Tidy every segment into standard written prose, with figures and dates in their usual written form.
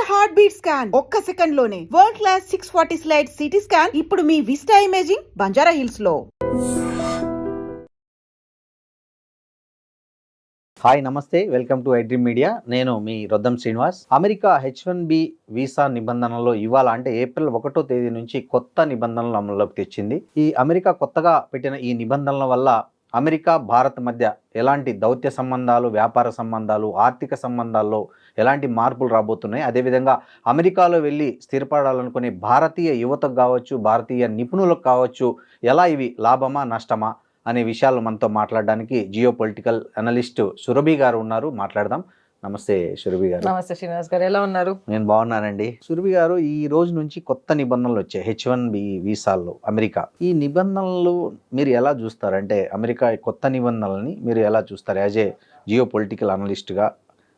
Heart beat scan ఒక్క second లోనే world class 640 slice CT scan ఇప్పుడు మీ విస్టా ఇమేజింగ్ బంజారా హిల్స్ లో. హాయ్ నమస్తే, వెల్కమ్ టు ఐడ్రీమ్ మీడియా. నేను మీ Roddam Srinivas. America H1B visa నిబంధనలో ఇవాళ అంటే ఏప్రిల్ 1వ తేదీ నుంచి కొత్త నిబంధనలు అమల్లోకి తెచ్చింది. ఈ అమెరికా కొత్తగా పెట్టిన ఈ నిబంధనల వల్ల అమెరికా భారత్ మధ్య ఎలాంటి దౌత్య సంబంధాలు, వ్యాపార సంబంధాలు, ఆర్థిక సంబంధాల్లో ఎలాంటి మార్పులు రాబోతున్నాయి, అదేవిధంగా అమెరికాలో వెళ్ళి స్థిరపడాలనుకునే భారతీయ యువతకు కావచ్చు, భారతీయ నిపుణులకు కావచ్చు, ఎలా ఇవి లాభమా నష్టమా అనే విషయాలు మనతో మాట్లాడడానికి జియో పొలిటికల్ అనలిస్ట్ సురభి గారు ఉన్నారు. మాట్లాడదాం. నమస్తే సురభి గారు. నమస్తే శ్రీనివాస్ గారు, ఎలా ఉన్నారు? నేను బాగున్నానండి. సురభి గారు, ఈ రోజు నుంచి కొత్త నిబంధనలు వచ్చాయి H1B వీసాల్లో అమెరికా. ఈ నిబంధనలు మీరు ఎలా చూస్తారంటే అమెరికా కొత్త నిబంధనలని మీరు ఎలా చూస్తారు? యాజ్ ఏ జియో పొలిటికల్ అనలిస్ట్గా,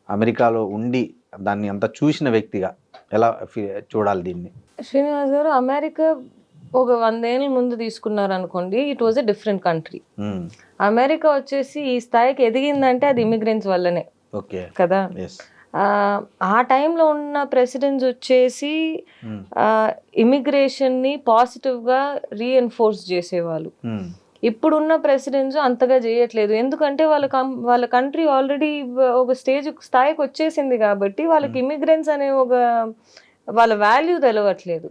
అమెరికాలో ఉండి దాన్ని అంతా చూసిన వ్యక్తిగా ఎలా చూడాలి దీన్ని? శ్రీనివాస్ గారు, అమెరికా ఒక 100 ఏళ్ళ ముందు తీసుకున్నారు అనుకోండి, it was a different country. America వచ్చేసి ఈ స్థాయికి ఎదిగిందంటే అది ఇమిగ్రెంట్స్ వల్లనే కదా. ఆ టైంలో ఉన్న ప్రెసిడెంట్స్ వచ్చేసి ఇమిగ్రేషన్ని పాజిటివ్గా రీఎన్ఫోర్స్ చేసేవాళ్ళు. ఇప్పుడున్న ప్రెసిడెంట్స్ అంతగా చేయట్లేదు, ఎందుకంటే వాళ్ళ కంట్రీ ఆల్రెడీ ఒక స్థాయికి వచ్చేసింది కాబట్టి వాళ్ళకి ఇమిగ్రెంట్స్ అనే వాళ్ళ వాల్యూ తెలవట్లేదు.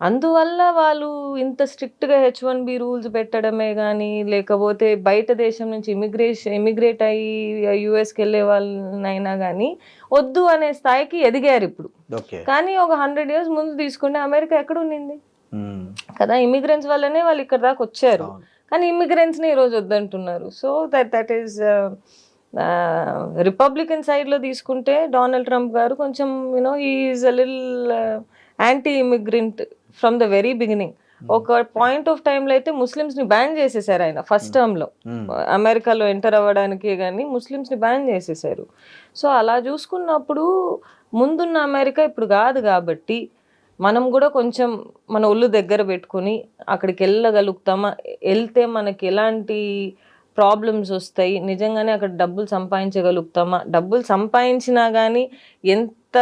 అందువల్ల వాళ్ళు ఇంత స్ట్రిక్ట్గా H1B రూల్స్ పెట్టడమే కానీ, లేకపోతే బయట దేశం నుంచి ఇమిగ్రేట్ అయ్యి యుఎస్కి వెళ్ళే వాళ్ళనైనా కానీ వద్దు అనే స్థాయికి ఎదిగారు ఇప్పుడు. కానీ ఒక 100 years ముందు తీసుకుంటే అమెరికా ఎక్కడ ఉండింది కదా, ఇమిగ్రెంట్స్ వల్లనే వాళ్ళు ఇక్కడ దాకా వచ్చారు. కానీ ఇమిగ్రెంట్స్ని ఈరోజు వద్దంటున్నారు. సో దట్ ఈస్ రిపబ్లికన్ సైడ్లో తీసుకుంటే డొనాల్డ్ ట్రంప్ గారు కొంచెం is a little anti immigrant from the very beginning. ఒక పాయింట్ ఆఫ్ టైంలో అయితే ముస్లిమ్స్ని బ్యాన్ చేసేసారు ఆయన ఫస్ట్ టర్మ్లో. అమెరికాలో ఎంటర్ అవ్వడానికే కానీ ముస్లిమ్స్ని బ్యాన్ చేసేసారు. సో అలా చూసుకున్నప్పుడు ముందున్న అమెరికా ఇప్పుడు కాదు కాబట్టి మనం కూడా కొంచెం మన ఒళ్ళు దగ్గర పెట్టుకుని అక్కడికి వెళ్ళగలుగుతామా, వెళ్తే మనకి ఎలాంటి ప్రాబ్లమ్స్ వస్తాయి, నిజంగానే అక్కడ డబ్బులు సంపాదించగలుగుతామా, డబ్బులు సంపాదించినా కానీ ఎంత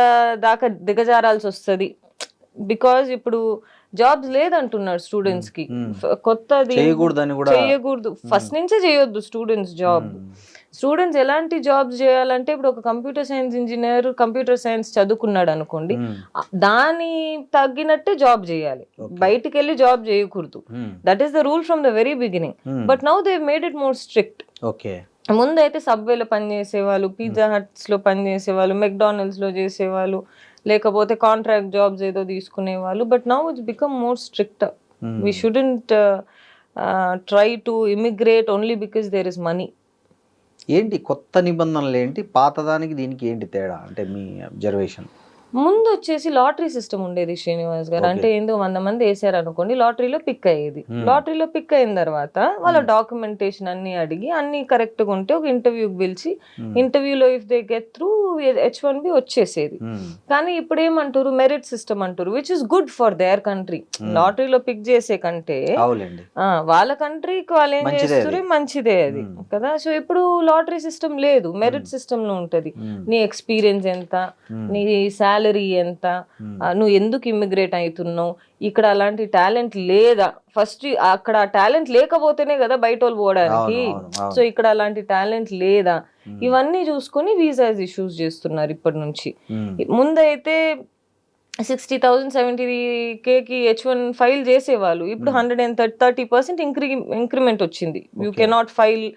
దాకా దిగజారాల్సి వస్తుంది. బికాజ్ ఇప్పుడు జాబ్స్ లేదంటున్నారు స్టూడెంట్స్కి, కొత్తది చేయకూడదు, ఫస్ట్ నుంచే చేయొద్దు స్టూడెంట్స్ జాబ్. స్టూడెంట్స్ ఎలాంటి జాబ్స్ చేయాలంటే ఇప్పుడు ఒక computer science engineer computer science చదువుకున్నాడు అనుకోండి, దాని తగ్గినట్టే జాబ్ చేయాలి, బయటికి వెళ్ళి జాబ్ చేయకూడదు. That is the rule from the very beginning. But now they made it more strict. ముందు అయితే సబ్వేలో పనిచేసేవాళ్ళు, పిజ్జా హట్స్లో పనిచేసేవాళ్ళు, మెక్డానల్డ్స్లో చేసేవాళ్ళు, లేకపోతే కాంట్రాక్ట్ జాబ్స్ ఏదో తీసుకునేవాళ్ళు. But now it's become more strict. We shouldn't try to immigrate only because there is money. ఏంటి కొత్త నిబంధనలు, ఏంటి పాతదానికి దీనికి ఏంటి తేడా అంటే మీ అబ్జర్వేషన్? ముందు వచ్చేసి లాటరీ సిస్టమ్ ఉండేది శ్రీనివాస్ గారు. అంటే ఏందో 100 మంది వేసారు అనుకోండి, లాటరీలో పిక్ అయ్యేది. లాటరీలో పిక్ అయిన తర్వాత వాళ్ళ డాక్యుమెంటేషన్ అన్ని అడిగి అన్ని కరెక్ట్గా ఉంటే ఒక ఇంటర్వ్యూకి పిలిచి, ఇంటర్వ్యూలో if they get through H1B వచ్చేసేది. కానీ ఇప్పుడు ఏమంటారు, మెరిట్ సిస్టమ్ అంటారు, which is good for their country. లాటరీలో పిక్ చేసే కంటే వాళ్ళ కంట్రీకి వాళ్ళు ఏం చేస్తారు మంచిదే అది కదా. సో ఇప్పుడు లాటరీ సిస్టమ్ లేదు, మెరిట్ సిస్టమ్ లో ఉంటది. నీ ఎక్స్పీరియన్స్ ఎంత, నీ సాలరీ ఎంత, నువ్వు ఎందుకు ఇమిగ్రేట్ అవుతున్నావు, ఇక్కడ అలాంటి టాలెంట్ లేదా, ఫస్ట్ అక్కడ టాలెంట్ లేకపోతేనే కదా బయట వాళ్ళు పోవడానికి. సో ఇక్కడ అలాంటి టాలెంట్ లేదా, ఇవన్నీ చూసుకొని వీసాస్ ఇష్యూస్ చేస్తున్నారు ఇప్పటి నుంచి. ముందైతే 60,000 70Kకి H1 ఫైల్ చేసేవాళ్ళు, ఇప్పుడు 130% ఇంక్రిమెంట్ వచ్చింది. You cannot file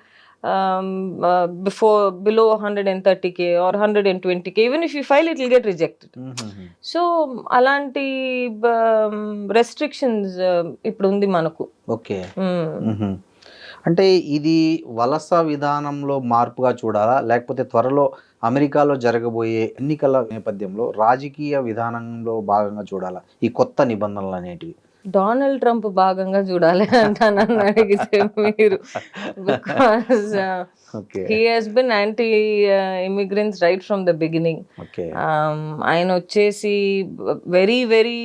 below 130K or 120K. even if you file it will get rejected. So అలాంటి రెస్ట్రిక్షన్స్ ఇప్పుడు ఉంది మనకు. ఓకే, అంటే ఇది వలస విధానంలో మార్పుగా చూడాలా, లేకపోతే త్వరలో అమెరికాలో జరగబోయే ఎన్నికల నేపథ్యంలో రాజకీయ విధానంలో భాగంగా చూడాలా ఈ కొత్త నిబంధనలు అనేటివి? డొనాల్డ్ ట్రంప్ భాగంగా చూడాలి అంటాను అడిగితే మీరు. Because he has been anti immigrants right from the beginning. ఆయన వచ్చేసి very very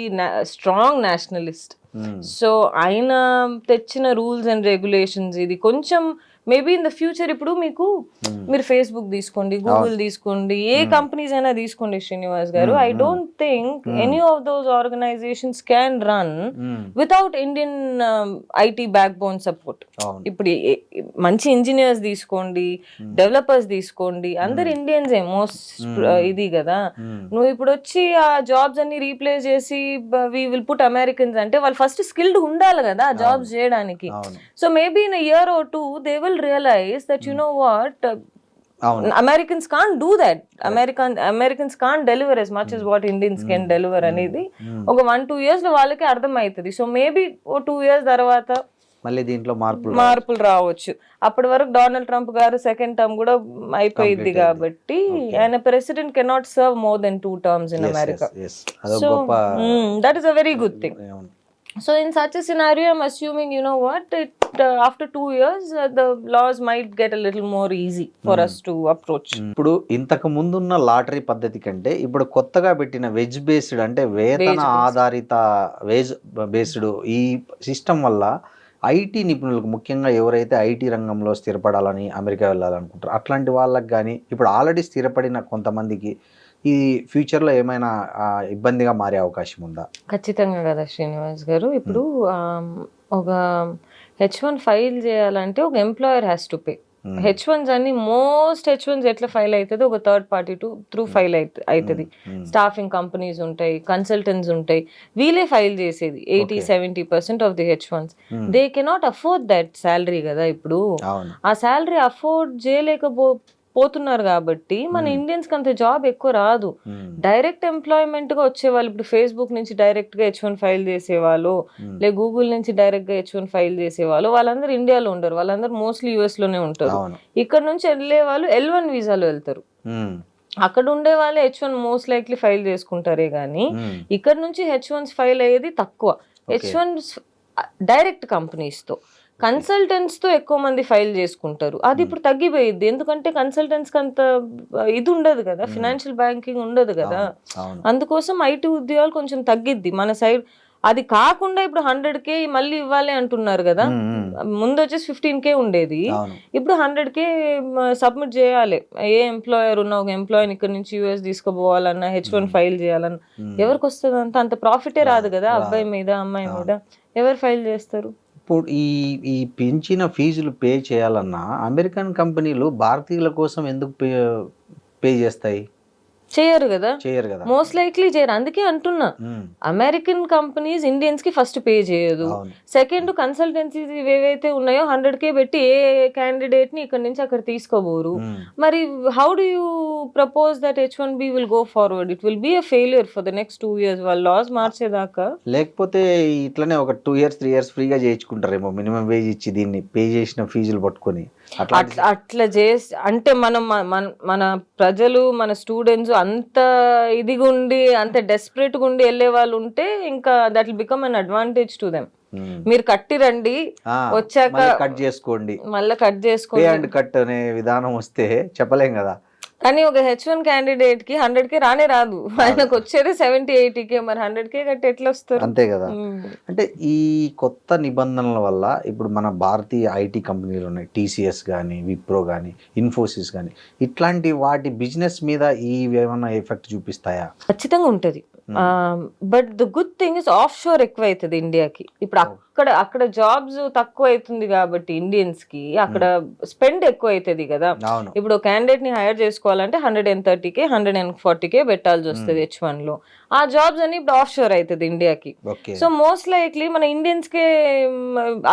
strong Nationalist. So ఆయన తెచ్చిన రూల్స్ అండ్ రెగ్యులేషన్స్ ఇది కొంచెం మేబీ ఇన్ ద ఫ్యూచర్ ఇప్పుడు మీకు మీరు ఫేస్బుక్ తీసుకోండి, గూగుల్ తీసుకోండి, ఏ కంపెనీస్ అయినా తీసుకోండి Srinivas garu, I don't think any of those organisations can run without Indian IT backbone support. ఇప్పుడు మంచి ఇంజనీర్స్ తీసుకోండి, డెవలపర్స్ తీసుకోండి, అందరు ఇండియన్స్ మోస్ట్ ఇది కదా. నువ్వు ఇప్పుడు వచ్చి ఆ జాబ్స్ అన్ని రీప్లేస్ చేసి వి విల్ పుట్ అమెరికన్స్ అంటే వాళ్ళు ఫస్ట్ స్కిల్డ్ ఉండాలి కదా ఆ జాబ్స్ చేయడానికి. So maybe in a year or two they will realize that you know what, Americans can't do that. Americans can't deliver as much as what Indians can deliver అనేది ఒక 1-2 years లో వాళ్ళకి అర్థం అవుతుంది. సో మేబీ 2 years తర్వాత మళ్ళీ దీంట్లో మార్పులు రావచ్చు. అప్పటి వరకు డొనాల్డ్ ట్రంప్ గారు సెకండ్ టర్మ్ కూడా అయిపోయింది కాబట్టి ఆయన president cannot serve more than 2 terms in America. So that is a very good thing. So in such a scenario, I'm assuming, you know what, after 2 years, the laws might get a little more easy for us to approach. ఇప్పుడు ఇంతకు ముందున్న lottery పద్ధతి కంటే ఇప్పుడు కొత్తగా పెట్టిన veg based అంటే వేతన ఆధారిత వేజ్ బేస్డ్ ఈ సిస్టమ్ వల్ల ఐటీ నిపుణులకు, ముఖ్యంగా ఎవరైతే ఐటీ రంగంలో స్థిరపడాలని అమెరికా వెళ్ళాలనుకుంటారు అట్లాంటి వాళ్ళకి కానీ ఇప్పుడు ఆల్రెడీ స్థిరపడిన కొంతమందికి ఈ ఫ్యూచర్లో ఏమైనా ఇబ్బందిగా మారే అవకాశం ఉందా? ఖచ్చితంగా కదా శ్రీనివాస్ గారు. ఇప్పుడు ఒక H1 ఫైల్ చేయాలంటే ఒక employer has to pay. H1s అన్ని మోస్ట్ H1s ఎట్లా ఫైల్ అవుతుంది, ఒక థర్డ్ పార్టీ త్రూ ఫైల్ అవుతుంది. స్టాఫింగ్ కంపెనీస్ ఉంటాయి, కన్సల్టెంట్స్ ఉంటాయి, వీళ్ళే ఫైల్ చేసేది 80-70% of the H1s. They cannot afford that salary కదా. ఇప్పుడు ఆ శాలరీ అఫోర్డ్ పోతున్నారు కాబట్టి మన ఇండియన్స్ కి అంత జాబ్ ఎక్కువ రాదు. డైరెక్ట్ ఎంప్లాయ్మెంట్ గా వచ్చేవాళ్ళు, ఇప్పుడు ఫేస్బుక్ నుంచి డైరెక్ట్ గా H1 ఫైల్ చేసేవాళ్ళు, లేదా గూగుల్ నుంచి డైరెక్ట్ గా H1 ఫైల్ చేసేవాళ్ళు, వాళ్ళందరూ ఇండియాలో ఉండరు, వాళ్ళందరూ మోస్ట్లీ యుఎస్ లోనే ఉంటారు. ఇక్కడ నుంచి వెళ్ళే వాళ్ళు L1 వీసాలో వెళ్తారు. అక్కడ ఉండే వాళ్ళు H1 మోస్ట్ లైక్లీ ఫైల్ చేసుకుంటారే గానీ ఇక్కడ నుంచి H1s ఫైల్ అయ్యేది తక్కువ. H1s డైరెక్ట్ కంపెనీస్ తో, కన్సల్టెంట్స్ తో ఎక్కువ మంది ఫైల్ చేసుకుంటారు. అది ఇప్పుడు తగ్గిపోయింది, ఎందుకంటే కన్సల్టెంట్స్ కి అంత ఇది ఉండదు కదా, ఫినాన్షియల్ బ్యాంకింగ్ ఉండదు కదా. అందుకోసం ఐటీ ఉద్యోగాలు కొంచెం తగ్గిద్ది మన సైడ్. అది కాకుండా ఇప్పుడు 100K మళ్ళీ ఇవ్వాలి అంటున్నారు కదా. ముందు వచ్చేసి 15K ఉండేది, ఇప్పుడు 100K సబ్మిట్ చేయాలి. ఏ ఎంప్లాయర్ ఉన్న ఒక ఎంప్లాయీని ఇక్కడ నుంచి యూఎస్ తీసుకుపోవాలన్నా, H1 ఫైల్ చేయాలన్నా ఎవరికి వస్తుంది? అంత ప్రాఫిటే రాదు కదా అబ్బాయి మీద అమ్మాయి మీద. ఎవరు ఫైల్ చేస్తారు? ఇప్పుడు ఈ పెంచిన ఫీజులు పే చేయాలన్నా అమెరికన్ కంపెనీలు భారతీయుల కోసం ఎందుకు పే చేస్తాయి? చేయరు కదా, మోస్ట్ లైక్లీ చేయరు. అందుకే అంటున్నా, అమెరికన్ కంపెనీస్ ఇండియన్స్ కి ఫస్ట్ పే చేయదు. సెకండ్, కన్సల్టెన్సీస్ ఏవైతే ఉన్నాయో 100K పెట్టి ఏ క్యాండిడేట్ ని ఇక్కడ నుంచి అక్కడ తీసుకోబోరు. మరి how do you propose that H1B will go forward? It will be a failure for the next 2 years వాళ్ళు లాస్ మార్చేదాకా. లేకపోతే ఇట్లనే ఒక 2 years 3 years ఫ్రీగా చేయించుకుంటారేమో, మినిమం వేజ్ ఇచ్చి దీన్ని పే చేసిన ఫీజులు పట్టుకొని. అట్లా చేసి అంటే మన ప్రజలు, మన స్టూడెంట్స్ అంత ఇదిగా ఉండి, అంత డెస్పరేట్ గా ఉండి వెళ్ళే వాళ్ళు ఉంటే ఇంకా that will become an advantage to them. మీరు కట్టి రండి, వచ్చాక కట్ చేసుకోండి, మళ్ళీ కట్ చేసుకోండి, కట్ అనే విధానం వస్తే చెప్పలేం కదా. కానీ ఒక H1 క్యాండిడేట్ కి 100K రానే రాదు, ఆయనకు వచ్చేది 70-80K. మరి 100K కట్టి ఎట్లా వస్తారు? అంతే కదా. అంటే ఈ కొత్త నిబంధనల వల్ల ఇప్పుడు మన భారతీయ ఐటీ కంపెనీలు ఉన్నాయి, TCS కానీ, విప్రో కానీ, ఇన్ఫోసిస్ కానీ, ఇట్లాంటి వాటి బిజినెస్ మీద ఈ ఏమైనా ఎఫెక్ట్ చూపిస్తాయా? ఖచ్చితంగా ఉంటది. But the good thing is of షోర్ ఎక్కువ అవుతుంది ఇండియాకి. ఇప్పుడు అక్కడ జాబ్స్ తక్కువ అవుతుంది కాబట్టి ఇండియన్స్ కి అక్కడ స్పెండ్ ఎక్కువ అవుతుంది కదా. ఇప్పుడు క్యాండిడేట్ ని హైర్ చేసుకోవాలంటే 130K 140K పెట్టాల్సి వస్తుంది H1 లో. ఆ జాబ్స్ అని ఇప్పుడు ఆఫ్ షోర్ అవుతుంది ఇండియాకి. సో మోస్ట్ లైక్లీ మన ఇండియన్స్ కే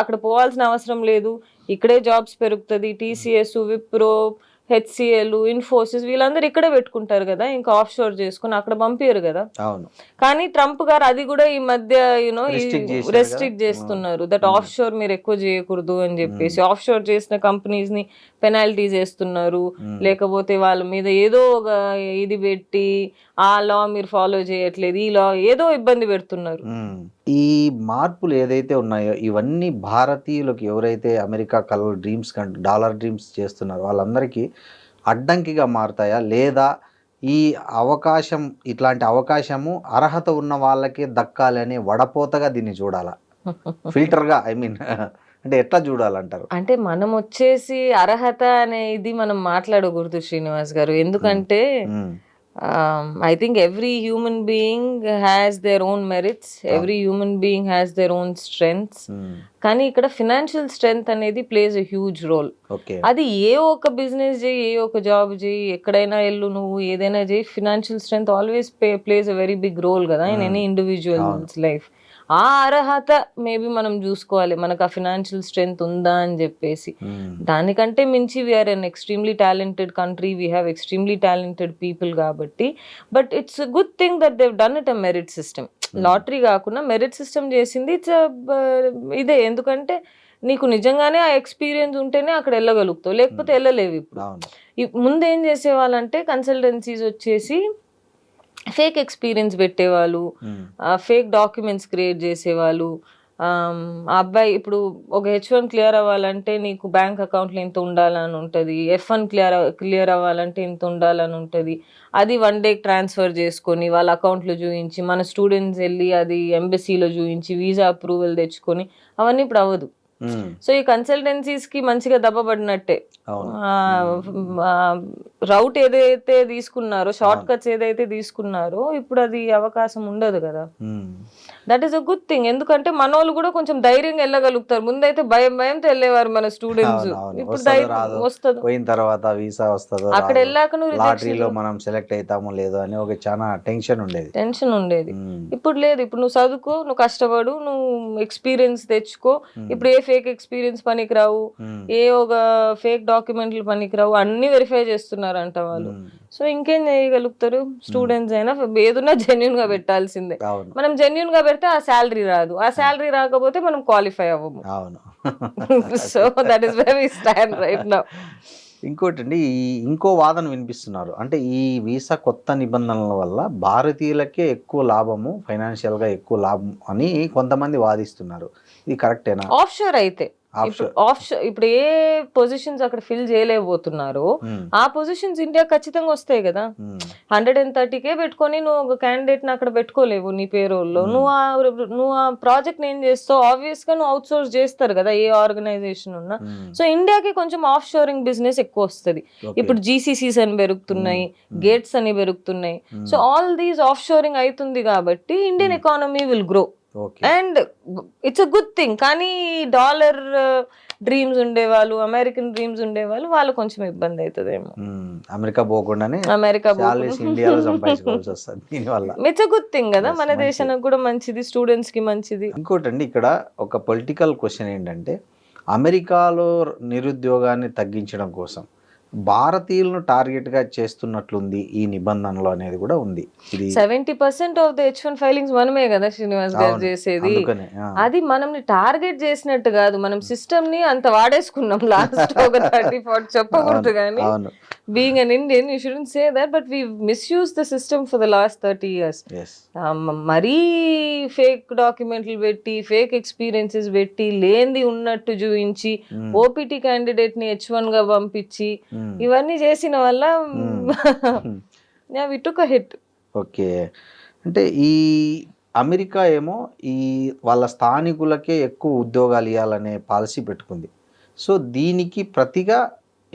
అక్కడ పోవాల్సిన అవసరం లేదు, ఇక్కడే జాబ్స్ పెరుగుతుంది. TCS, విప్రో, HCL, ఇన్ఫోసిస్ వీళ్ళందరూ ఇక్కడే పెట్టుకుంటారు కదా, ఇంకా ఆఫ్ షోర్ చేసుకుని అక్కడ పంపించారు కదా. కానీ ట్రంప్ గారు అది కూడా ఈ మధ్య యూనో రెస్ట్రిక్ట్ చేస్తున్నారు, దట్ ఆఫ్ షోర్ మీరు ఎక్కువ చేయకూడదు అని చెప్పేసి. ఆఫ్ షోర్ చేసిన కంపెనీస్ ని పెనాల్టీస్ వేస్తున్నారు, లేకపోతే వాళ్ళ మీద ఏదో ఒక ఇది పెట్టి ఆ లా మీరు ఫాలో చేయట్లేదు, ఈ లా ఏదో ఇబ్బంది పెడుతున్నారు. ఈ మార్పులు ఏదైతే ఉన్నాయో ఇవన్నీ భారతీయులకు, ఎవరైతే America colour dreams dollar dreams చేస్తున్నారో వాళ్ళందరికీ అడ్డంకిగా మారుతాయా, లేదా ఈ అవకాశం, ఇట్లాంటి అవకాశము అర్హత ఉన్న వాళ్ళకే దక్కాలి అనే వడపోతగా దీన్ని చూడాలా, ఫిల్టర్గా, ఐ మీన్ అంటే ఎట్లా చూడాలంటారు? అంటే మనం వచ్చేసి అర్హత అనే ఇది మనం మాట్లాడకూడదు శ్రీనివాస్ గారు, ఎందుకంటే I think every human being has their own merits, every human being has their own strengths. కానీ ఇక్కడ ఫినాన్షియల్ స్ట్రెంగ్త్ అనేది plays a huge role. Okay, అది ఏ ఒక బిజినెస్ చేయి, ఏ ఒక జాబ్ చేయి, ఎక్కడైనా వెళ్ళు, నువ్వు ఏదైనా చేయి, financial strength always plays a very big role కదా ఇన్ ఎనీ ఇండివిజువల్స్ లైఫ్. ఆ అర్హత మేబీ మనం చూసుకోవాలి, మనకు ఆ ఫినాన్షియల్ స్ట్రెంగ్త్ ఉందా అని చెప్పేసి. దానికంటే మించి we are an extremely talented country, we have extremely talented people కాబట్టి. But it's good thing that they've done it a merit system. Lottery కాకుండా మెరిట్ సిస్టమ్ చేసింది ఇట్స్ ఇదే. ఎందుకంటే నీకు నిజంగానే ఆ ఎక్స్పీరియన్స్ ఉంటేనే అక్కడ వెళ్ళగలుగుతావు, లేకపోతే వెళ్ళలేవు. ఇప్పుడు ముందు ఏం చేసేవాళ్ళంటే కన్సల్టెన్సీస్ వచ్చేసి ఫేక్ ఎక్స్పీరియన్స్ పెట్టేవాళ్ళు, ఫేక్ డాక్యుమెంట్స్ క్రియేట్ చేసేవాళ్ళు. ఆ అబ్బాయి ఇప్పుడు ఒక H1 క్లియర్ అవ్వాలంటే నీకు బ్యాంక్ అకౌంట్లో ఇంత ఉండాలని ఉంటుంది, F1 క్లియర్ అవ్వాలంటే ఇంత ఉండాలని ఉంటుంది. అది 1 day ట్రాన్స్ఫర్ చేసుకొని వాళ్ళ అకౌంట్లో చూపించి, మన స్టూడెంట్స్ వెళ్ళి అది ఎంబసీలో చూపించి వీసా అప్రూవల్ తెచ్చుకొని, అవన్నీ ఇప్పుడు అవ్వదు. సో ఈ కన్సల్టెన్సీస్ కి మంచిగా దెబ్బపడినట్టే. రౌట్ ఏదైతే తీసుకున్నారో, షార్ట్ కట్స్ ఏదైతే తీసుకున్నారో, ఇప్పుడు అది అవకాశం ఉండదు కదా. That is a good thing. ఎందుకంటే మన వాళ్ళు కూడా కొంచెం ధైర్యంగా వెళ్ళగలుగుతారు. ముందైతే భయంతో వెళ్ళేవారు మన స్టూడెంట్స్. ఇప్పుడు ధైర్యం వస్తుంది, పోయిన తర్వాత వీసా వస్తుందో, అక్కడ వెళ్ళాక నువ్వు లాటరీలో మనం సెలెక్ట్ అవుతామో లేదో అని ఒక చాలా టెన్షన్ ఉండేది. ఇప్పుడు లేదు. ఇప్పుడు నువ్వు చదువుకో, నువ్వు కష్టపడు, నువ్వు ఎక్స్పీరియన్స్ తెచ్చుకో. ఇప్పుడు ఏ ఫేక్ ఎక్స్పీరియన్స్ పనికిరావు, ఏ ఒక ఫేక్ డాక్యుమెంట్లు పనికిరావు, అన్ని వెరిఫై చేస్తున్నారంట వాళ్ళు. సో ఇంకేం చేయగలుగుతారు స్టూడెంట్స్ అయినా? ఏదన్నా జెన్యున్ గా పెట్టాల్సిందే. మనం జెన్యున్ గా పెడితే ఆ శాలరీ రాదు, ఆ శాలరీ రాకపోతే మనం క్వాలిఫై అవ్వము. So that is where we stand right now. ఇంకోటి అండి, ఇంకో వాదన వినిపిస్తున్నారు. అంటే ఈ వీసా కొత్త నిబంధనల వల్ల భారతీయులకే ఎక్కువ లాభము, ఫైనాన్షియల్ గా ఎక్కువ లాభం అని కొంతమంది వాదిస్తున్నారు. ఇది కరెక్టేనా? ఆఫ్ షోర్ అయితే ఇప్పుడు ఏ పొజిషన్స్ అక్కడ ఫిల్ చేయలేకపోతున్నారో ఆ పొజిషన్స్ ఇండియా ఖచ్చితంగా వస్తాయి కదా. 130K పెట్టుకొని నువ్వు ఒక క్యాండిడేట్ ని అక్కడ పెట్టుకోలేవు నీ పేరోల్లో. నువ్వు ఆ ప్రాజెక్ట్ ఏం చేస్తావు, ఆబ్వియస్ గా నువ్వు అవుట్ సోర్స్ చేస్తారు కదా ఏ ఆర్గనైజేషన్ ఉన్నా. సో ఇండియాకి కొంచెం ఆఫ్ షోరింగ్ బిజినెస్ ఎక్కువ వస్తుంది. ఇప్పుడు GCCs అని పెరుగుతున్నాయి, గేట్స్ అని పెరుగుతున్నాయి. So all these of shoring అవుతుంది కాబట్టి Indian economy will grow. And it's a good thing. కానీ డాలర్ డ్రీమ్స్ ఉండేవాళ్ళు, అమెరికన్ డ్రీమ్స్ ఉండేవాళ్ళు, వాళ్ళు కొంచెం ఇబ్బంది అవుతుందేమో. అమెరికా పోకుండానే ఇండియాలో సంపాదించుకోవాల్సి వస్తుంది దీనివల్ల. ఇట్స్ అ గుడ్ థింగ్ కదా, మన దేశానికి కూడా మంచిది, స్టూడెంట్స్ కి మంచిది. ఇంకోటండి, ఇక్కడ ఒక పొలిటికల్ క్వశ్చన్ ఏంటంటే, అమెరికాలో నిరుద్యోగాన్ని తగ్గించడం కోసం భారతీయులను టార్గెట్ గా చేస్తున్నట్లుంది ఈ నిబంధనలు అనేది కూడా ఉంది. 70% ఆఫ్ ద H1 ఫైలింగ్స్ మనమే కదా శ్రీనివాస్ గారు చేసేది. అది మనల్ని టార్గెట్ చేసినట్టు కాదు, మనం సిస్టమ్ ని అంత వాడేసుకున్నాం లాస్ట్ ఒక 30-40 చెప్పకూడదు కానీ. Being an Indian, you shouldn't say that, but we've misused the system for the last 30 years. మరీ ఫేక్ డాక్యుమెంట్లు పెట్టి, ఫేక్ ఎక్స్పీరియన్సెస్ పెట్టి, లేనిది ఉన్నట్టు చూపించి, OPT క్యాండిడేట్ ని H1 గా పంపించి, ఇవన్నీ చేసిన వల్ల we took a hit. Okay, అంటే ఈ అమెరికా ఏమో ఈ వాళ్ళ స్థానికులకే ఎక్కువ ఉద్యోగాలు ఇవ్వాలనే పాలసీ పెట్టుకుంది. సో దీనికి ప్రతిగా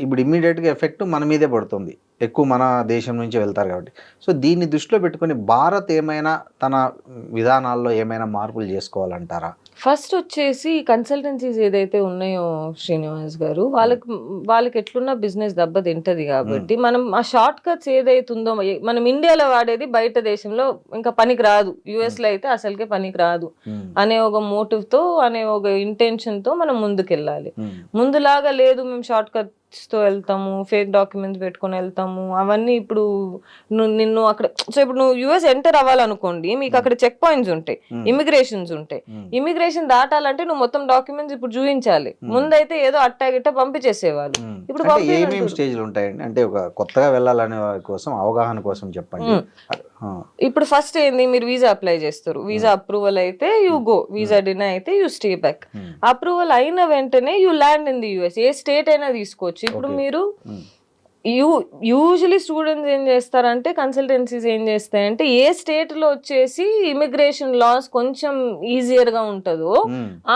ఇప్పుడు ఇమ్మీడియట్గా ఎఫెక్ట్ మన మీదే పడుతుంది, ఎక్కువ మన దేశం నుంచి వెళ్తారు కాబట్టి. సో దీన్ని దృష్టిలో పెట్టుకొని భారత్ ఏమైనా తన విధానాల్లో ఏమైనా మార్పులు చేసుకోవాలంటారా? ఫస్ట్ వచ్చేసి కన్సల్టెన్సీస్ ఏదైతే ఉన్నాయో శ్రీనివాస్ గారు, వాళ్ళకి ఎట్లున్న బిజినెస్ దెబ్బ తింటది కాబట్టి మనం ఆ షార్ట్ కట్స్ ఏదైతుందో మనం ఇండియాలో వాడేది బయట దేశంలో ఇంకా పనికి రాదు, US లో అయితే అసలుకే పనికి రాదు అనే ఒక మోటివ్ తో, అనే ఒక ఇంటెన్షన్ తో మనం ముందుకెళ్ళాలి. ముందులాగా లేదు మేము షార్ట్ కట్ తో వెళ్తాము, ఫేక్ డాక్యుమెంట్స్ పెట్టుకొని వెళ్తాము, అవన్నీ ఇప్పుడు నిన్ను అక్కడ. సో ఇప్పుడు నువ్వు US ఎంటర్ అవ్వాలనుకోండి, మీకు అక్కడ చెక్ పాయింట్స్ ఉంటాయి, ఇమిగ్రేషన్స్ ఉంటాయి. ఇమిగ్రేషన్ దాటాలంటే నువ్వు మొత్తం డాక్యుమెంట్స్ ఇప్పుడు చూపించాలి. ముందైతే ఏదో అట్టాగిట్ట పంపించేసేవాళ్ళు. ఇప్పుడు ఏమేమి స్టేజ్లు ఉంటాయండి? అంటే ఒక కొత్తగా వెళ్ళాలనే కోసం అవగాహన కోసం చెప్పండి. ఇప్పుడు ఫస్ట్ ఏంది, మీరు వీసా అప్లై చేస్తారు, వీసా అప్రూవల్ అయితే యూ గో, వీసా డినై అయితే యూ స్టే బ్యాక్. అప్రూవల్ అయిన వెంటనే you land in the US. A state అయినా తీసుకోవచ్చు. ఇప్పుడు మీరు యూజువలీ స్టూడెంట్స్ ఏం చేస్తారంటే కన్సల్టెన్సీస్ ఏం చేస్తాయంటే ఏ స్టేట్ లో వచ్చేసి ఇమిగ్రేషన్ లాస్ కొంచెం ఈజియర్ గా ఉంటుందో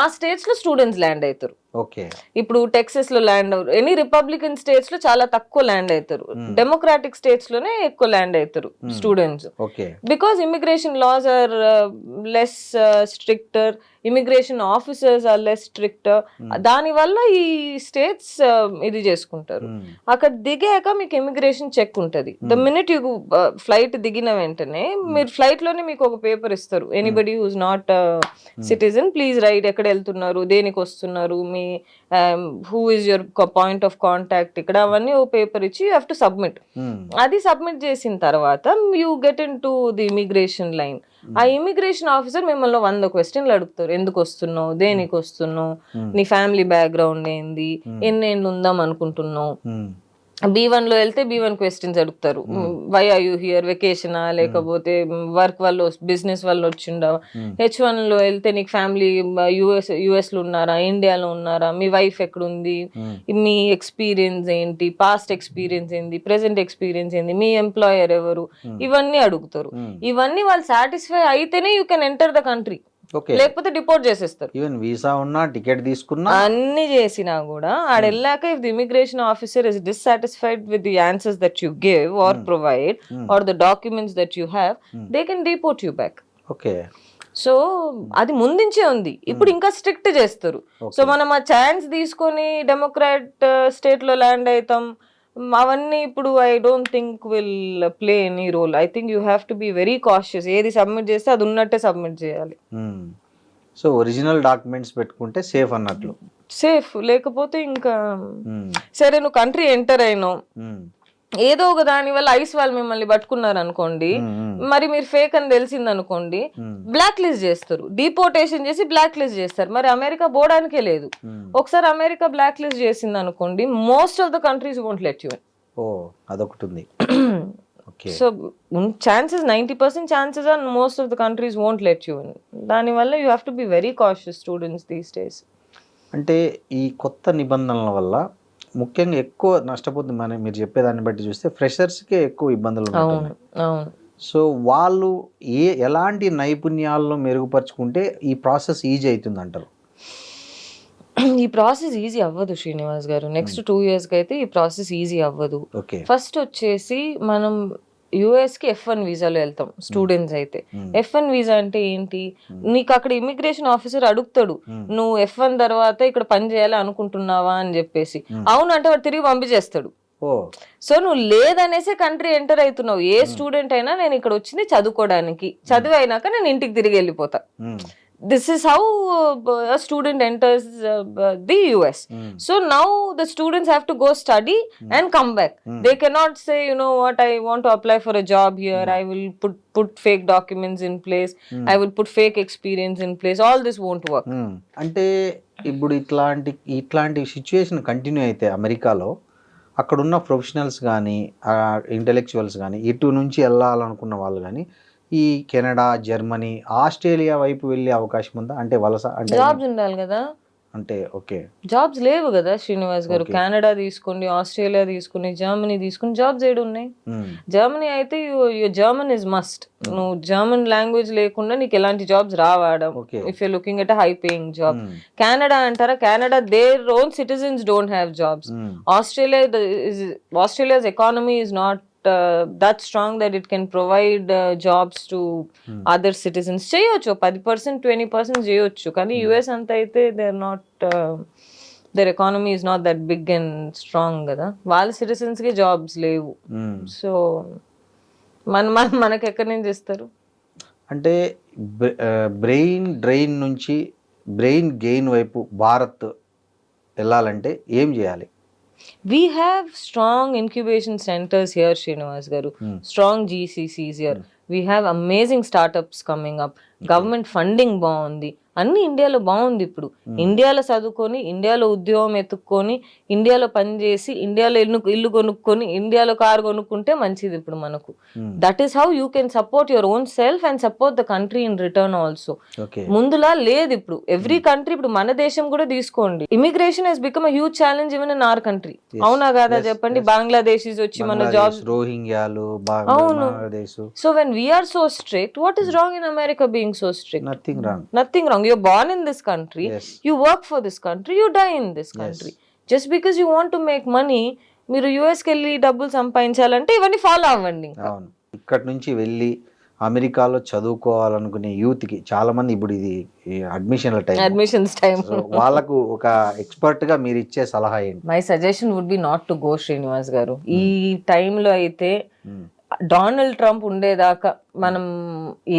ఆ స్టేట్స్ లో స్టూడెంట్స్ ల్యాండ్ అవుతారు. ఓకే. ఇప్పుడు టెక్సస్ లో ల్యాండ్ అవుతారు, ఎనీ రిపబ్లికన్ స్టేట్స్ లో చాలా తక్కువ ల్యాండ్ అవుతారు, డెమోక్రాటిక్ స్టేట్స్ లోనే ఎక్కువ ల్యాండ్ అవుతారు students. Okay. Because immigration laws are less stricter, immigration officers are less stricter. దాని వల్ల ఈ స్టేట్స్ ఇది చేసుకుంటారు. అక్కడ దిగాక మీకు ఇమిగ్రేషన్ చెక్ ఉంటది. ద మినిట్ యూ ఫ్లైట్ దిగిన వెంటనే మీరు ఫ్లైట్ లోనే మీకు ఒక పేపర్ ఇస్తారు, anybody who's not citizen please write, ఎక్కడ వెళ్తున్నారు, దేనికి వస్తున్నారు, మీ who is your point of contact, ఇక్కడ అవన్నీ ఓ పేపర్ ఇచ్చి యూ హ్యావ్ టు సబ్మిట్. అది సబ్మిట్ చేసిన తర్వాత you get in to the immigration line. ఆ ఇమిగ్రేషన్ ఆఫీసర్ మిమ్మల్ని 100 క్వశ్చన్లు అడుగుతారు. ఎందుకు వస్తున్నావు, దేనికి వస్తున్నావు, నీ ఫ్యామిలీ బ్యాక్గ్రౌండ్ ఏంది, ఎన్నేళ్ళు ఉందాం అనుకుంటున్నావు. B1 లో వెళ్తే B1 క్వశ్చన్స్ అడుగుతారు, వై ఆర్ యూ హియర్, వెకేషనా లేకపోతే వర్క్ వల్ల బిజినెస్ వల్ల వచ్చిండవా. H1 లో వెళ్తే నీకు ఫ్యామిలీ యుఎస్ లో ఉన్నారా, ఇండియాలో ఉన్నారా, మీ వైఫ్ ఎక్కడుంది, మీ ఎక్స్పీరియన్స్ ఏంటి, పాస్ట్ ఎక్స్పీరియన్స్ ఏంది, ప్రెసెంట్ ఎక్స్పీరియన్స్ ఏంది, మీ ఎంప్లాయర్ ఎవరు, ఇవన్నీ అడుగుతారు. ఇవన్నీ వాళ్ళు సాటిస్ఫై అయితేనే you can enter the country, లేకపోతే డిపోర్ట్ చేసేస్తారు. ఈవెన్ వీసా ఉన్నా, టికెట్ తీసుకున్నా, అన్ని చేసినా కూడా ఆడ వెళ్ళాక if the immigration officer is dissatisfied with the answers that you give or provide or the documents that you have, they can deport you back. Okay. So అది ముందుంచే ఉంది, ఇప్పుడు ఇంకా స్ట్రిక్ట్ చేస్తారు. సో మనం ఆ ఛాన్స్ తీసుకొని డెమోక్రాట్ స్టేట్ లో ల్యాండ్ అవుతాం, అవన్నీ ఇప్పుడు I don't think will play any role. I think you have to be very cautious. ఏది సబ్మిట్ చేస్తే అది ఉన్నట్టే సబ్మిట్ చేయాలి. సో ఒరిజినల్ డాక్యుమెంట్స్ పెట్టుకుంటే సేఫ్ అన్నట్లు. సేఫ్, లేకపోతే ఇంకా సరే నువ్వు కంట్రీ ఎంటర్ అయినావు, ఏదో ఒక దాని వల్ల ఐస్ వాళ్ళు మిమ్మల్ని పట్టుకున్నారు అనుకోండి, మరి మీరు ఫేక్ అని తెలిసింది అనుకోండి, బ్లాక్ లిస్ట్ చేస్తారు, డిపోర్టేషన్ చేసి బ్లాక్ లిస్ట్ చేస్తారు. మరి అమెరికా పోవడానికే లేదు. ఒకసారి అమెరికా బ్లాక్ లిస్ట్ చేసింది అనుకోండి, most of the countries won't let you in. ఓ, అదొకటి ఉంది. So chances 90% chances are most of the countries won't let you in. దానివల్ల you have to be very cautious students these days. అంటే ఈ కొత్త నిబంధనల వల్ల ముఖ్యంగా ఎక్కువ నష్టపోతుంది. మీరు చెప్పేదాన్ని బట్టి చూస్తే ఫ్రెషర్స్కే ఎక్కువ ఇబ్బందులు ఉన్నాయి. సో వాళ్ళు ఎలాంటి నైపుణ్యాలను మెరుగుపరుచుకుంటే ఈ ప్రాసెస్ ఈజీ అవుతుంది అంటారు? ఈ ప్రాసెస్ ఈజీ అవ్వదు శ్రీనివాస్ గారు. నెక్స్ట్ 2 years కి అయితే ఈ ప్రాసెస్ ఈజీ అవ్వదు. ఫస్ట్ వచ్చేసి మనం యుఎస్ కి F1 వీసాలో వెళ్తాం స్టూడెంట్స్ అయితే. F1 వీసా అంటే ఏంటి, నీకు అక్కడ ఇమిగ్రేషన్ ఆఫీసర్ అడుగుతాడు, నువ్వు F1 తర్వాత ఇక్కడ పని చేయాలి అనుకుంటున్నావా అని చెప్పేసి. అవును అంటే వాడు తిరిగి పంపించేస్తాడు. సో నువ్వు లేదనేసే కంట్రీ ఎంటర్ అవుతున్నావు. ఏ స్టూడెంట్ అయినా నేను ఇక్కడ వచ్చింది చదువుకోవడానికి, చదివి అయినాక నేను ఇంటికి తిరిగి వెళ్ళిపోతా. This is how a student enters the US. So now the students have to go study and come back. They cannot say, you know what, I want to apply for a job here. I will put fake documents in place. I will put fake experience in place. All this won't work. అంటే ఇప్పుడు ఇట్లాంటి situation continue అయితే అమెరికాలో అక్కడున్న professionals కానీ intellectuals కానీ ఇటు నుంచి వెళ్ళాలనుకున్న వాళ్ళు కానీ ఈ కెనడా, జర్మనీ, ఆస్ట్రేలియా వైపు వెళ్ళే అవకాశం ఉందా? అంటే వలస అంటే జాబ్స్ ఉండాలి కదా. అంటే ఓకే, జాబ్స్ లేవు కదా శ్రీనివాస్ గారు. కెనడా తీసుకోండి, ఆస్ట్రేలియా తీసుకుని, జర్మనీ తీసుకుని, జాబ్స్ ఏడు ఉన్నాయి. జర్మనీ అయితే జర్మన్ ఇస్ మస్ట్. నువ్వు జర్మన్ లాంగ్వేజ్ లేకుండా నీకు ఎలాంటి జాబ్స్ రావడం, if you looking at high paying job. Canada అంటారా, Canada their own citizens don't have jobs. Australia's economy is not that strong that it can provide jobs to other citizens. చేయొచ్చు 10% 20% చేయొచ్చు, కానీ US అంతా అయితే they're not their economy is not that big and strong కదా. వాళ్ళ citizens కి jobs లేవు. So మనకి ఎక్కడి నుంచి ఇస్తారు? అంటే బ్రెయిన్ డ్రైన్ నుంచి బ్రెయిన్ గెయిన్ వైపు భారత్ వెళ్ళాలంటే ఏం చేయాలి? We have strong incubation centers here, Srinivas garu. Strong GCCs here. We have amazing startups coming up. Government funding బాగుంది. అన్ని ఇండియాలో బాగుంది ఇప్పుడు. ఇండియాలో చదువుకొని, ఇండియాలో ఉద్యోగం ఎత్తుక్కొని, ఇండియాలో పనిచేసి, ఇండియాలో ఇల్లు కొనుక్కొని, ఇండియాలో కారు కొనుక్కుంటే మంచిది ఇప్పుడు మనకు. That is how you can support your own self and support the country in return also. ముందులా లేదు ఇప్పుడు. ఎవ్రీ కంట్రీ, ఇప్పుడు మన దేశం కూడా తీసుకోండి, immigration has become a huge challenge even in our country. అవునా కాదా చెప్పండి? బంగ్లాదేశీస్ వచ్చి మన జాబ్, రోహింగ్యాలు, అవును. So when we're so strict, what is wrong in America being so strict? Nothing wrong. You're born in this country, you work for this country, you die in this country. Just because you want to make money, మీరు యుఎస్కి వెళ్ళి డబ్బులు సంపాదించాలంటే ఇవన్నీ follow అవ్వండి. అవును. ఇక్కడ నుంచి వెళ్ళి అమెరికాలో చదువుకోవాలనుకునే యూత్ కి చాలా మంది ఇప్పుడు ఇది అడ్మిషన్స్ టైం, వాళ్ళకు ఒక ఎక్స్పర్ట్ గా మీరు ఇచ్చే సలహా ఏంటి? My suggestion would be not to go, Srinivas garu. ఈ టైంలో అయితే డొనాల్డ్ ట్రంప్ ఉండేదాకా మనం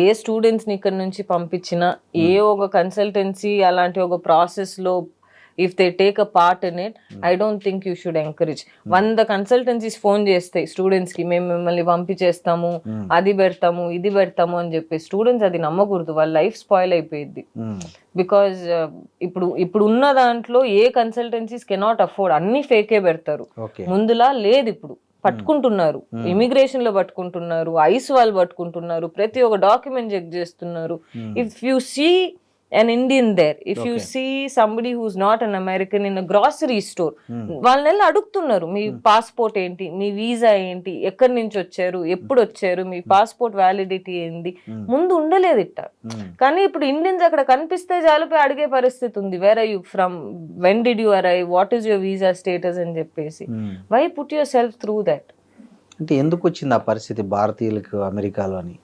ఏ స్టూడెంట్స్ ని ఇక్కడ నుంచి పంపించినా, ఏ ఒక కన్సల్టెన్సీ అలాంటి ఒక ప్రాసెస్ లో if they take a part in it, I don't think you should encourage. 100 consultancies phone చేస్తాయి స్టూడెంట్స్ కి, మేము మిమ్మల్ని పంపించేస్తాము, అది పెడతాము, ఇది పెడతాము అని చెప్పి. స్టూడెంట్స్ అది నమ్మకూడదు, వాళ్ళ లైఫ్ స్పాయిల్ అయిపోయింది. బికాజ్ ఇప్పుడు ఉన్న దాంట్లో ఏ కన్సల్టెన్సీస్ కెనాట్ అఫోర్డ్, అన్ని ఫేకే పెడతారు. ముందులా లేదు ఇప్పుడు. పట్టుకుంటున్నారు, ఇమిగ్రేషన్ లో పట్టుకుంటున్నారు, ఐస్ వాళ్ళు పట్టుకుంటున్నారు, ప్రతి ఒక్క డాక్యుమెంట్ చెక్ చేస్తున్నారు. If you see an Indian there, if you see somebody who's not an American in a grocery store, వాళ్ళని అడుగుతున్నారు, మీ పాస్పోర్ట్ ఏంటి, మీ వీసా ఏంటి, ఎక్కడి నుంచి వచ్చారు, ఎప్పుడు వచ్చారు, మీ పాస్పోర్ట్ వ్యాలిడిటీ ఏంటి. ముందు ఉండలేదు ఇట్ట. కానీ ఇప్పుడు ఇండియన్స్ అక్కడ కనిపిస్తే చాలిపోయి అడిగే పరిస్థితి ఉంది. Where are you from, when did you arrive, what is your visa status అని చెప్పేసి. Why put yourself through that? అంటే ఎందుకు వచ్చింది ఆ పరిస్థితి భారతీయులకు అమెరికాలో అని?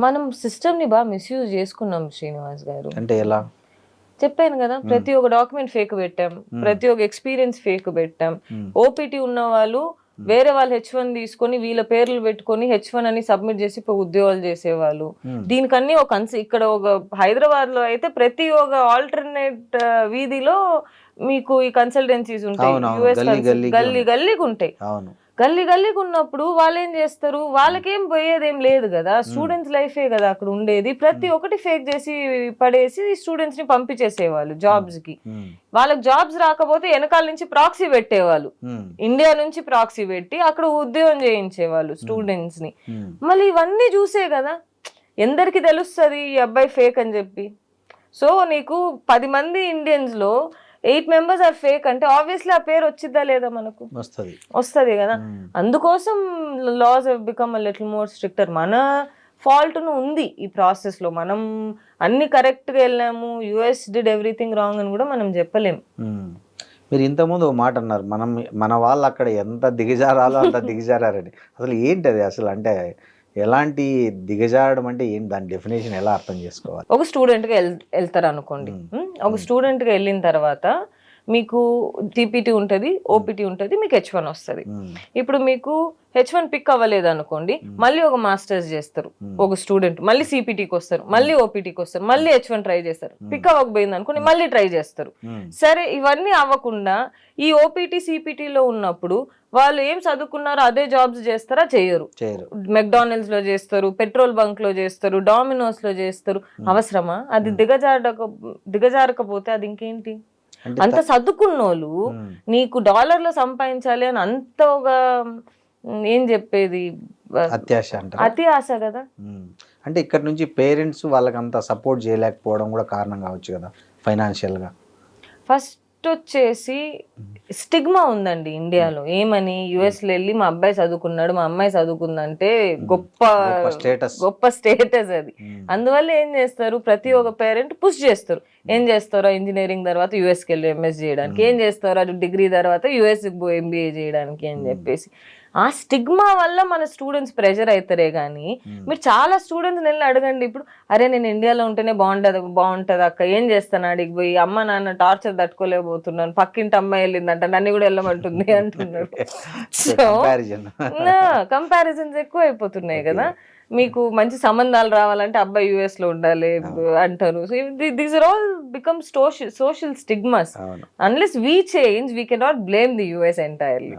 మనం సిస్టమ్ ని బాగా మిస్యూజ్ చేసుకున్నాం శ్రీనివాస్ గారు. అంటే ఎలా చెప్పాను కదా, ప్రతి ఒక్క డాక్యుమెంట్ ఫేక్ పెట్టాం, ప్రతి ఒక్క ఎక్స్పీరియన్స్ ఫేక్ పెట్టాం. ఓపీటీ ఉన్న వాళ్ళు వేరే వాళ్ళు H1 తీసుకొని వీళ్ళ పేర్లు పెట్టుకొని H1 అని సబ్మిట్ చేసి ఇప్పుడు ఉద్యోగాలు చేసేవాళ్ళు. దీనికన్నీ ఒక ఇక్కడ ఒక హైదరాబాద్ లో అయితే ప్రతి ఒక్క ఆల్టర్నేట్ వీధిలో మీకు ఈ కన్సల్టెన్సీస్ ఉంటాయి, యుఎస్ గల్లీకి ఉంటాయి. గల్లీకి ఉన్నప్పుడు వాళ్ళు ఏం చేస్తారు, వాళ్ళకేం పోయేదేం లేదు కదా, స్టూడెంట్స్ లైఫే కదా అక్కడ ఉండేది. ప్రతి ఒక్కటి ఫేక్ చేసి పడేసి స్టూడెంట్స్ ని పంపించేసేవాళ్ళు జాబ్స్ కి. వాళ్ళకి జాబ్స్ రాకపోతే వెనకాల నుంచి ప్రాక్సీ పెట్టేవాళ్ళు, ఇండియా నుంచి ప్రాక్సీ పెట్టి అక్కడ ఉద్యోగం చేయించేవాళ్ళు స్టూడెంట్స్ ని. మళ్ళీ ఇవన్నీ చూసే కదా ఎందరికి తెలుస్తుంది ఈ అబ్బాయి ఫేక్ అని చెప్పి. సో నీకు 10 మంది ఇండియన్స్ లో 8 members ఆర్ ఫేక్ అంటే ఆబ్వియస్లీ ఆ పేరు వచ్చిద్దా లేదా, మనకు వస్తుంది కదా. అందుకోసం laws have become a little more stricter. మన ఫాల్ట్ ఉంది ఈ ప్రాసెస్ లో, మనం అన్ని కరెక్ట్ గా వెళ్ళాము, యుఎస్ డిడ్ ఎవ్రీథింగ్ రాంగ్ అని కూడా మనం చెప్పలేము. మీరు ఇంతకుముందు ఒక మాట అన్నారు, మన వాళ్ళు అక్కడ ఎంత దిగజారాలో అంత దిగజారని. అసలు ఏంటి అది అసలు? అంటే ఎలాంటి దిగజారడం అంటే ఏంటి, దాని డెఫినేషన్ ఎలా అర్థం చేసుకోవాలి? ఒక స్టూడెంట్గా వెళ్తారు అనుకోండి, ఒక స్టూడెంట్గా వెళ్ళిన తర్వాత మీకు టీపీటీ ఉంటుంది, ఓపీటీ ఉంటుంది, మీకు H1 వస్తుంది. ఇప్పుడు మీకు H1 పిక్ అవ్వలేదు అనుకోండి, మళ్ళీ ఒక మాస్టర్స్ చేస్తారు ఒక స్టూడెంట్, మళ్ళీ సిపిటీకి వస్తారు, మళ్ళీ ఓపీటీకి వస్తారు, మళ్ళీ H1 ట్రై చేస్తారు. పిక్ అవ్వకపోయింది అనుకోండి, మళ్ళీ ట్రై చేస్తారు. సరే, ఇవన్నీ అవ్వకుండా ఈ ఓపీటీ సిపిటీలో ఉన్నప్పుడు వాళ్ళు ఏం చదువుకున్నారో అదే జాబ్స్ చేస్తారా? చేయరు. మెక్డానల్డ్స్ లో చేస్తారు, పెట్రోల్ బంక్ లో చేస్తారు, డామినోస్ లో చేస్తారు. అవసరమా? అది దిగజారకపోతే అది ఇంకేంటి? అంత చదువుకున్నోళ్ళు నీకు డాలర్లో సంపాదించాలి అని అంత ఒక ఏం చెప్పేది, అతి ఆశ కదా. అంటే ఇక్కడ నుంచి పేరెంట్స్ వాళ్ళకి అంత సపోర్ట్ చేయలేకపోవడం కూడా కారణం కావచ్చు కదా ఫైనాన్షియల్ గా. ఫస్ట్ వచ్చేసి స్టిగ్మా ఉందండి ఇండియాలో. ఏమని, యుఎస్ లో వెళ్ళి మా అబ్బాయి చదువుకున్నాడు, మా అమ్మాయి చదువుకుందంటే గొప్ప స్టేటస్ అది. అందువల్ల ఏం చేస్తారు, ప్రతి ఒక్క పేరెంట్ పుష్ చేస్తారు. ఏం చేస్తారో ఇంజనీరింగ్ తర్వాత యుఎస్కి వెళ్ళి ఎంఎస్ చేయడానికి, ఏం చేస్తారో అది డిగ్రీ తర్వాత యుఎస్కి పోయి ఎంబీఏ చేయడానికి అని చెప్పేసి. ఆ స్టిగ్మా వల్ల మన స్టూడెంట్స్ ప్రెషర్ అవుతారే కానీ, మీరు చాలా స్టూడెంట్స్ వెళ్ళి అడగండి, ఇప్పుడు అరే నేను ఇండియాలో ఉంటేనే బాగుంటది అక్క, ఏం చేస్తాను అడిగి పోయి, అమ్మ నాన్న టార్చర్ తట్టుకోలేకపోతున్నాను, పక్కింటి అమ్మాయి వెళ్ళిందంట నన్ను కూడా వెళ్ళమంటుంది అంటున్నారు. సో కంపారిజన్స్ ఎక్కువ అయిపోతున్నాయి కదా. మీకు మంచి సంబంధాలు రావాలంటే అబ్బాయి యుఎస్ లో ఉండాలి అంటారు. So these are all become social stigmas. Unless we change we cannot blame the US entirely.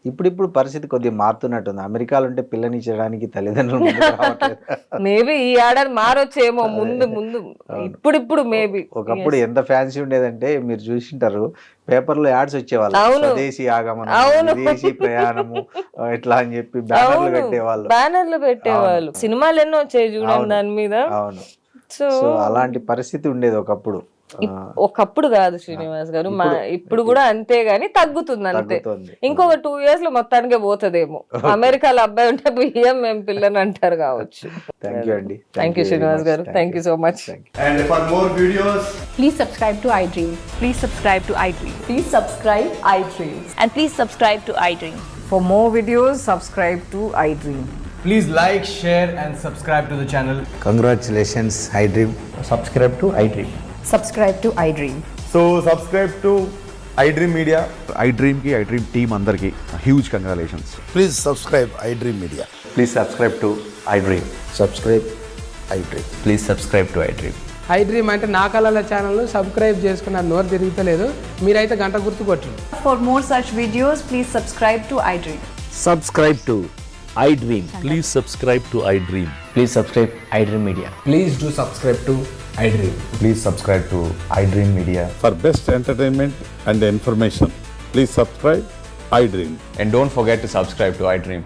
ఇప్పుడు పరిస్థితి కొద్దిగా మారుతున్నట్టుంది. అమెరికాలో ఉంటే పిల్లనిచ్చడానికి తల్లిదండ్రులు ముందుకు రావట్లేదు. మేబీ ఈ ఏడాది మారొచ్చేమో ముందు ఇప్పుడు మేబీ. ఒకప్పుడు ఎంత ఫ్యాన్సీ ఉండేదంటే మీరు చూసింటారు, పేపర్లో యాడ్స్ వచ్చేవాళ్ళు, అవును. స్వదేశీ ఆగమనం, అవును. విదేశీ ప్రయాణము ఇట్లా అని చెప్పి బ్యానర్లు కట్టేవాళ్ళు. బ్యానర్లు పెట్టేవాళ్ళు, సినిమాలు ఎన్నో వచ్చాయి చూడండి దాని మీద. అవును. సో సో అలాంటి పరిస్థితి ఉండేది ఒకప్పుడు. ఒకప్పుడు కాదు శ్రీనివాస్ గారు, ఇప్పుడు కూడా అంతే గాని తగ్గుతుంది అంతే. తగ్గుతోంది. ఇంకొక 2 years లో మొత్తానికే పోతుందేమో. అమెరికాలో అబ్బాయి ఉంటే బియ్యం మేము పిల్లని అంటారు కావచ్చు. థ్యాంక్ యూ అండి. థ్యాంక్ యూ శ్రీనివాస్ గారు, thank you so much. And for more videos, Please subscribe to iDream. Please subscribe to iDream. Please subscribe iDream. And please subscribe to iDream. For more videos, subscribe to iDream. please like, share, and subscribe to the channel. Congratulations, iDream. Subscribe to iDream. Subscribe to iDream. So, subscribe to iDream Media. iDream team అందరికి huge congratulations. Please subscribe iDream Media. Please subscribe to iDream. Subscribe iDream. Please subscribe to iDream. iDream అంటే నా కళల channel subscribe చేసుకున్న నోరు తిరుగుతలేదు, మీరైతే గంట గుర్తు కొట్టండి. For more such videos, please subscribe to iDream. Subscribe to iDream. Please subscribe to iDream. Please subscribe iDream Media. Please do subscribe to iDream. Please subscribe to iDream Media. For best entertainment and information, please subscribe iDream. And don't forget to subscribe to iDream.